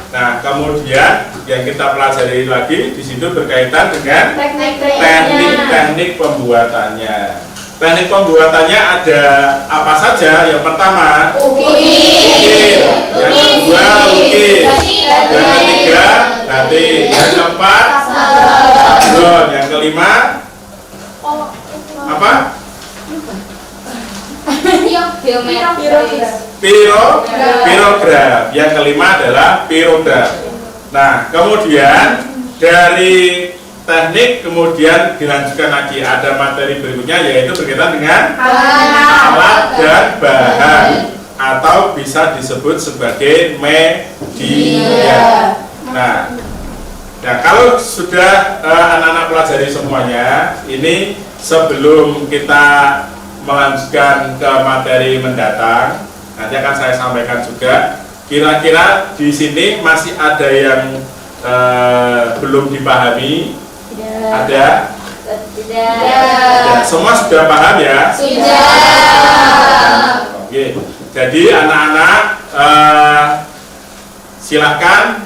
Nah, kemudian yang kita pelajari lagi di situ berkaitan dengan teknik pembuatannya. Teknik pembuatannya ada apa saja? Yang pertama, ukir. Yang kedua, lukis. Yang ketiga, batik. Yang keempat, sablon. Yang kelima, apa? Pirograf. Yang kelima adalah pirograf. Nah, kemudian dari teknik kemudian dilanjutkan lagi ada materi berikutnya, yaitu berkaitan dengan alat dan bahan atau bisa disebut sebagai media. Nah, kalau sudah anak-anak pelajari semuanya, ini sebelum kita melanjutkan ke materi mendatang, nanti akan saya sampaikan juga. Kira-kira di sini masih ada yang belum dipahami? Ada? Tidak. Semua sudah paham ya? Sudah. Oke. Jadi anak-anak silahkan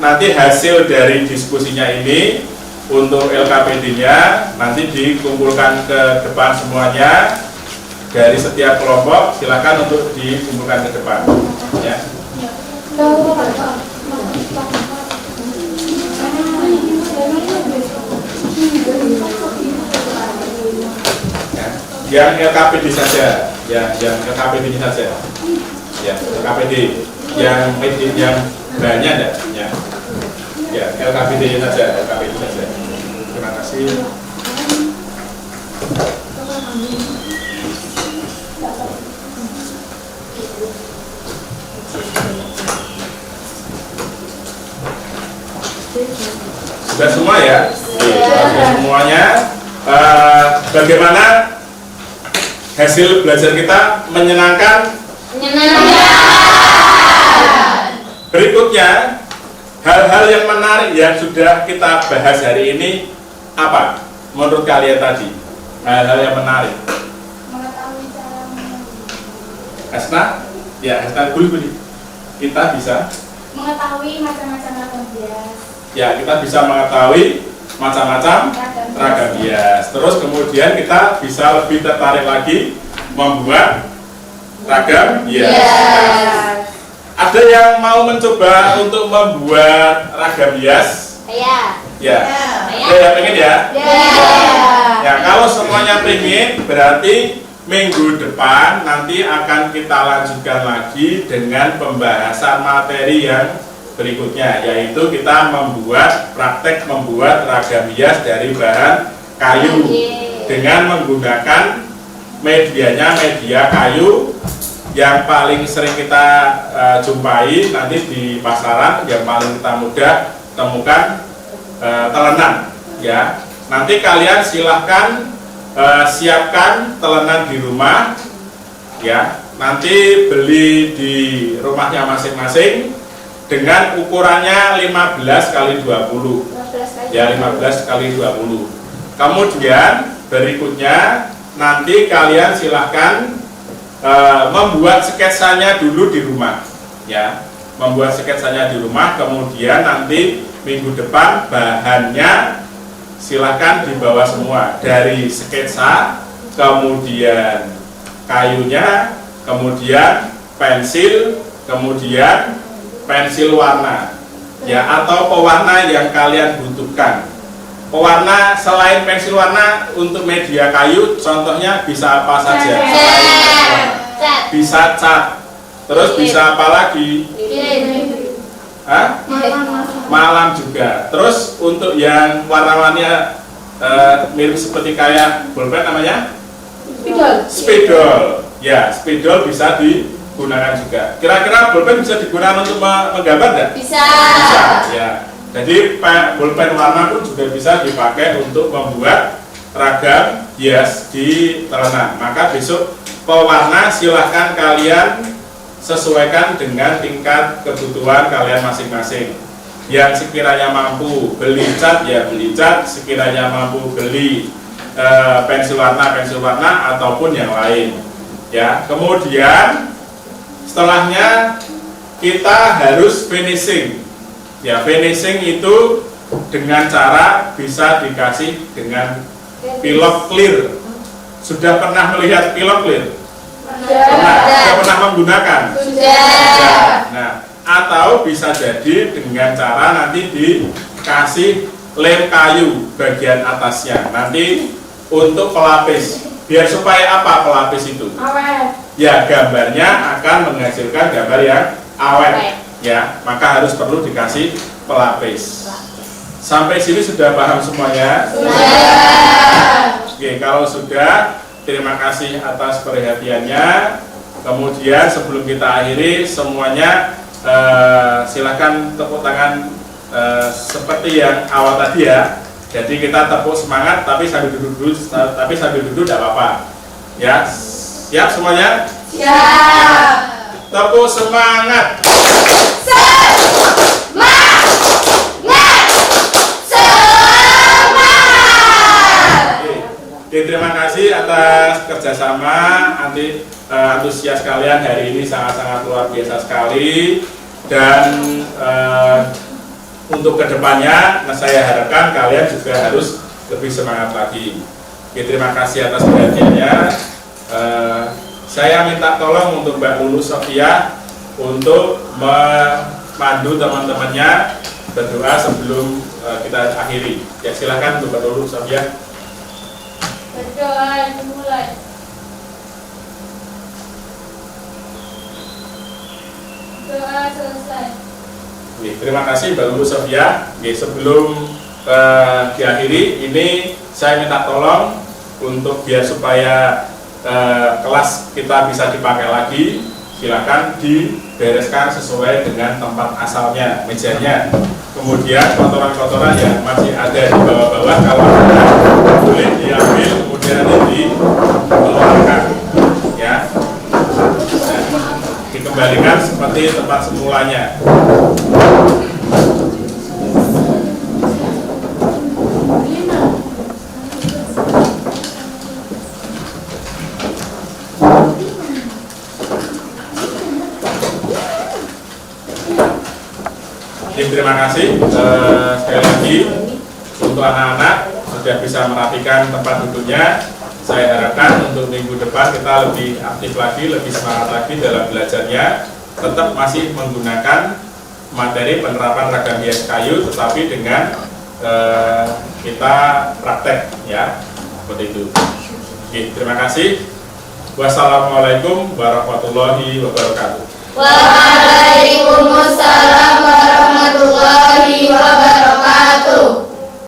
nanti hasil dari diskusinya ini untuk LKPD-nya nanti dikumpulkan ke depan semuanya dari setiap kelompok. Silakan untuk dikumpulkan ke depan ya. Yang LKPD saja, yang LKPD saja, ya LKPD, yang banyak ada, ya LKPD saja, LKPD saja. Terima kasih. Sudah semua ya? Sudah semuanya. Bagaimana hasil belajar kita? Menyenangkan? Berikutnya, hal-hal yang menarik yang sudah kita bahas hari ini apa? Menurut kalian tadi, hal-hal yang menarik. Mengetahui cara Hasna? Ya, Hasna dulu. Kita bisa mengetahui macam-macam ragam hias. Ya, kita bisa mengetahui macam-macam ragam hias. Terus kemudian kita bisa lebih tertarik lagi membuat ragam hias. Ada yang mau mencoba untuk membuat ragam hias? Ya. Ada yang pengen ya? Ya, kalau semuanya pengen, berarti minggu depan nanti akan kita lanjutkan lagi dengan pembahasan materi yang berikutnya, yaitu kita praktek membuat ragam hias dari bahan kayu. dengan menggunakan medianya media kayu yang paling sering kita jumpai nanti di pasaran, yang paling kita mudah temukan telenan ya. Nanti kalian silahkan siapkan telenan di rumah ya. Nanti beli di rumahnya masing-masing dengan ukurannya 15 kali 20 ya, 15 kali 20. Kemudian berikutnya nanti kalian silahkan membuat sketsanya dulu di rumah ya, membuat sketsanya di rumah. Kemudian nanti minggu depan bahannya silahkan dibawa semua, dari sketsa, kemudian kayunya, kemudian pensil, kemudian pensil warna ya, atau pewarna yang kalian butuhkan. Pewarna selain pensil warna untuk media kayu, contohnya bisa apa saja? Bisa cat. Terus bisa apa lagi? Hah? Malam juga. Terus untuk yang warna-warninya mirip seperti kayak bolpen namanya? Spidol. Ya, spidol bisa digunakan juga. Kira-kira bolpen bisa digunakan untuk menggambar nggak? Bisa. Bisa. Ya. Jadi bolpen warna pun juga bisa dipakai untuk membuat ragam hias di telenan. Maka besok pewarna silahkan kalian sesuaikan dengan tingkat kebutuhan kalian masing-masing. Yang sekiranya mampu beli cat ya beli cat, sekiranya mampu beli pensil warna ataupun yang lain. Ya, kemudian setelahnya kita harus finishing. Ya, finishing itu dengan cara bisa dikasih dengan pilok clear. Sudah pernah melihat pilok clear? Sudah pernah menggunakan? Sudah. Nah, atau bisa jadi dengan cara nanti dikasih lem kayu bagian atasnya. Nanti untuk pelapis. Biar supaya apa pelapis itu? Awet. Ya, gambarnya akan menghasilkan gambar yang awet. Ya, maka harus perlu dikasih pelapis. Sampai sini sudah paham semuanya? Sudah. Oke, kalau sudah, terima kasih atas perhatiannya. Kemudian sebelum kita akhiri semuanya, silakan tepuk tangan seperti yang awal tadi ya. Jadi kita tepuk semangat, tapi sambil duduk tidak apa-apa. Ya, siap semuanya? Siap. Tepuk semangat. Oke, terima kasih atas kerjasama, antusias kalian hari ini sangat-sangat luar biasa sekali. Dan untuk kedepannya, saya harapkan kalian juga harus lebih semangat lagi. Oke, terima kasih atas perhatiannya. Saya minta tolong untuk Mbak Lulu Sofia untuk memandu teman-temannya berdoa sebelum kita akhiri. Ya, silakan Mbak Lulu Sofia. Berdoa dimulai. Doa selesai. Oke, terima kasih Mbak Lulu Sofia. Oke, sebelum diakhiri ini saya minta tolong untuk biar supaya kelas kita bisa dipakai lagi, silakan dibereskan sesuai dengan tempat asalnya, mejanya. Kemudian kotoran-kotoran yang masih ada di bawah-bawah kalau ada boleh diambil, kemudian nanti dikeluarkan, ya, dan dikembalikan seperti tempat semulanya. Terima kasih sekali lagi untuk anak-anak sudah bisa merapikan tempat duduknya. Saya harapkan untuk minggu depan kita lebih aktif lagi, lebih semangat lagi dalam belajarnya. Tetap masih menggunakan materi penerapan ragam hias kayu, tetapi dengan kita praktek, ya, seperti itu. Oke, terima kasih. Wassalamualaikum warahmatullahi wabarakatuh. Waalaikumsalam warahmatullahi wabarakatuh.